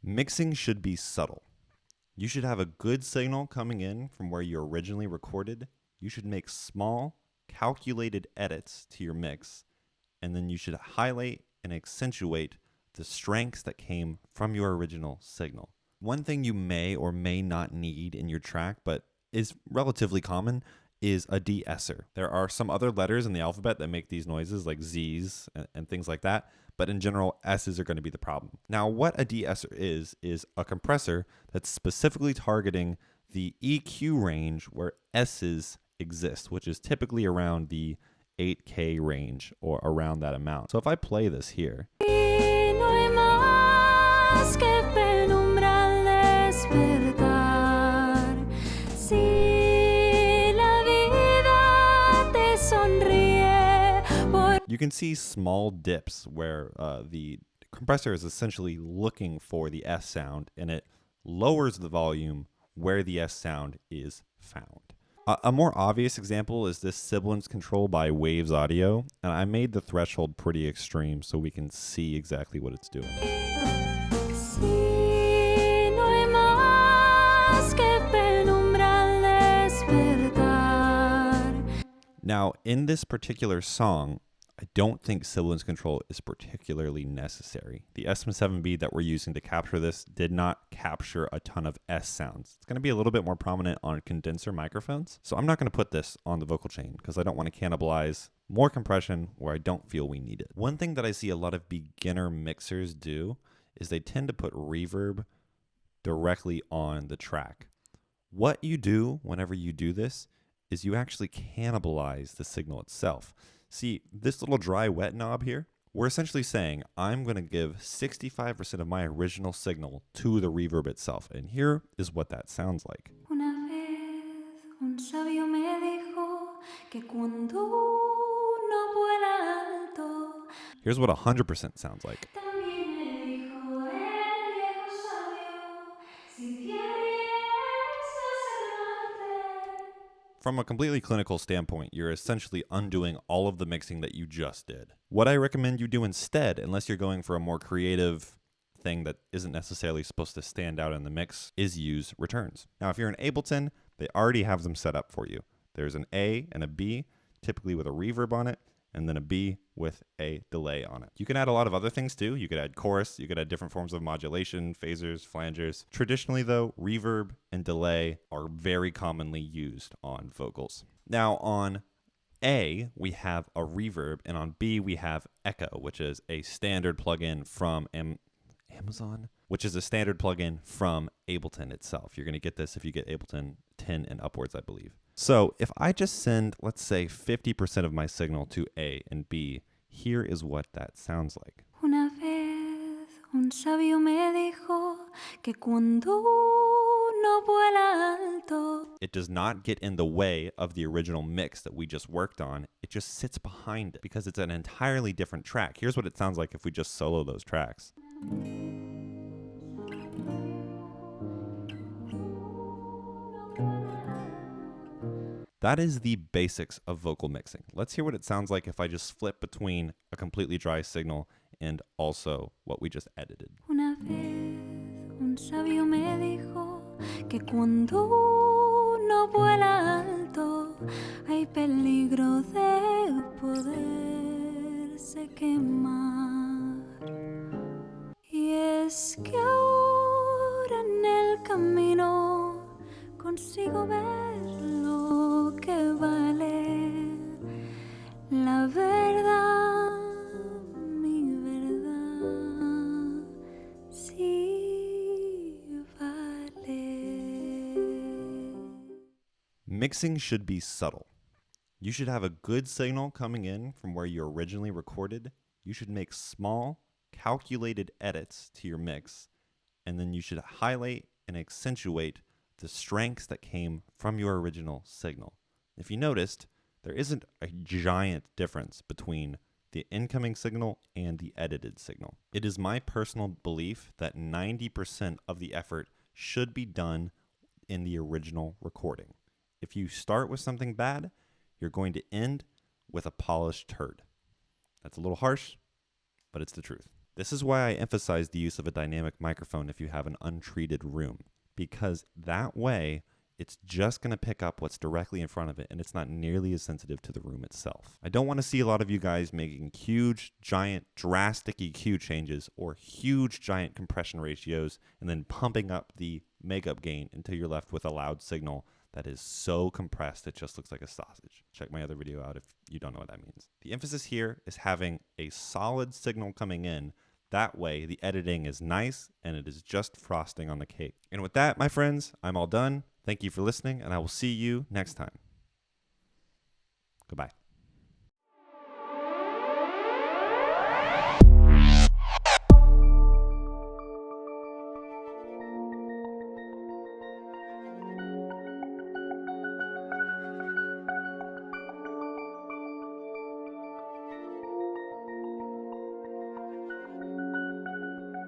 Mixing should be subtle. You should have a good signal coming in from where you originally recorded. You should make small, calculated edits to your mix, and then you should highlight and accentuate the strengths that came from your original signal. One thing you may or may not need in your track, but is relatively common, is a de-esser. There are some other letters in the alphabet that make these noises, like Z's and things like that, but in general, S's are going to be the problem. Now, what a de-esser is a compressor that's specifically targeting the EQ range where S's exist, which is typically around the 8K range or around that amount. So if I play this here, you can see small dips where the compressor is essentially looking for the S sound, and it lowers the volume where the S sound is found. A more obvious example is this Sibilance control by Waves Audio, and I made the threshold pretty extreme so we can see exactly what it's doing. Now, in this particular song, I don't think Sibilance control is particularly necessary. The SM7B that we're using to capture this did not capture a ton of S sounds. It's going to be a little bit more prominent on condenser microphones. So I'm not going to put this on the vocal chain because I don't want to cannibalize more compression where I don't feel we need it. One thing that I see a lot of beginner mixers do is they tend to put reverb directly on the track. What you do whenever you do this is you actually cannibalize the signal itself. See, this little dry wet knob here, we're essentially saying I'm going to give 65% of my original signal to the reverb itself. And here is what that sounds like. Here's what 100% sounds like. From a completely clinical standpoint, you're essentially undoing all of the mixing that you just did. What I recommend you do instead, unless you're going for a more creative thing that isn't necessarily supposed to stand out in the mix, is use returns. Now, if you're in Ableton, they already have them set up for you. There's an A and a B, typically with a reverb on it, and then a B with a delay on it. You can add a lot of other things too. You could add chorus, you could add different forms of modulation, phasers, flangers. Traditionally though, reverb and delay are very commonly used on vocals. Now on A, we have a reverb, and on B, we have Echo, which is a standard plugin from Amazon, which is a standard plugin from Ableton itself. You're gonna get this if you get Ableton 10 and upwards, I believe. So if I just send, let's say, 50% of my signal to A and B, here is what that sounds like. Una vez un sabio me dijo que cuando uno vuela alto. It does not get in the way of the original mix that we just worked on. It just sits behind it because it's an entirely different track. Here's what it sounds like if we just solo those tracks. That is the basics of vocal mixing. Let's hear what it sounds like if I just flip between a completely dry signal and also what we just edited. Una vez un sabio me dijo que cuando uno vuela alto hay peligro de poderse quemar. Y es que ahora en el camino consigo ver lo que vale la verdad, mi verdad, sí vale. Mixing should be subtle. You should have a good signal coming in from where you originally recorded. You should make small, calculated edits to your mix, and then you should highlight and accentuate the strengths that came from your original signal. If you noticed, there isn't a giant difference between the incoming signal and the edited signal. It is my personal belief that 90% of the effort should be done in the original recording. If you start with something bad, you're going to end with a polished turd. That's a little harsh, but it's the truth. This is why I emphasize the use of a dynamic microphone if you have an untreated room, because that way it's just going to pick up what's directly in front of it, and it's not nearly as sensitive to the room itself. I don't want to see a lot of you guys making huge, giant, drastic EQ changes or huge, giant compression ratios and then pumping up the makeup gain until you're left with a loud signal that is so compressed it just looks like a sausage. Check my other video out if you don't know what that means. The emphasis here is having a solid signal coming in. That way, the editing is nice and it is just frosting on the cake. And with that, my friends, I'm all done. Thank you for listening, and I will see you next time. Goodbye.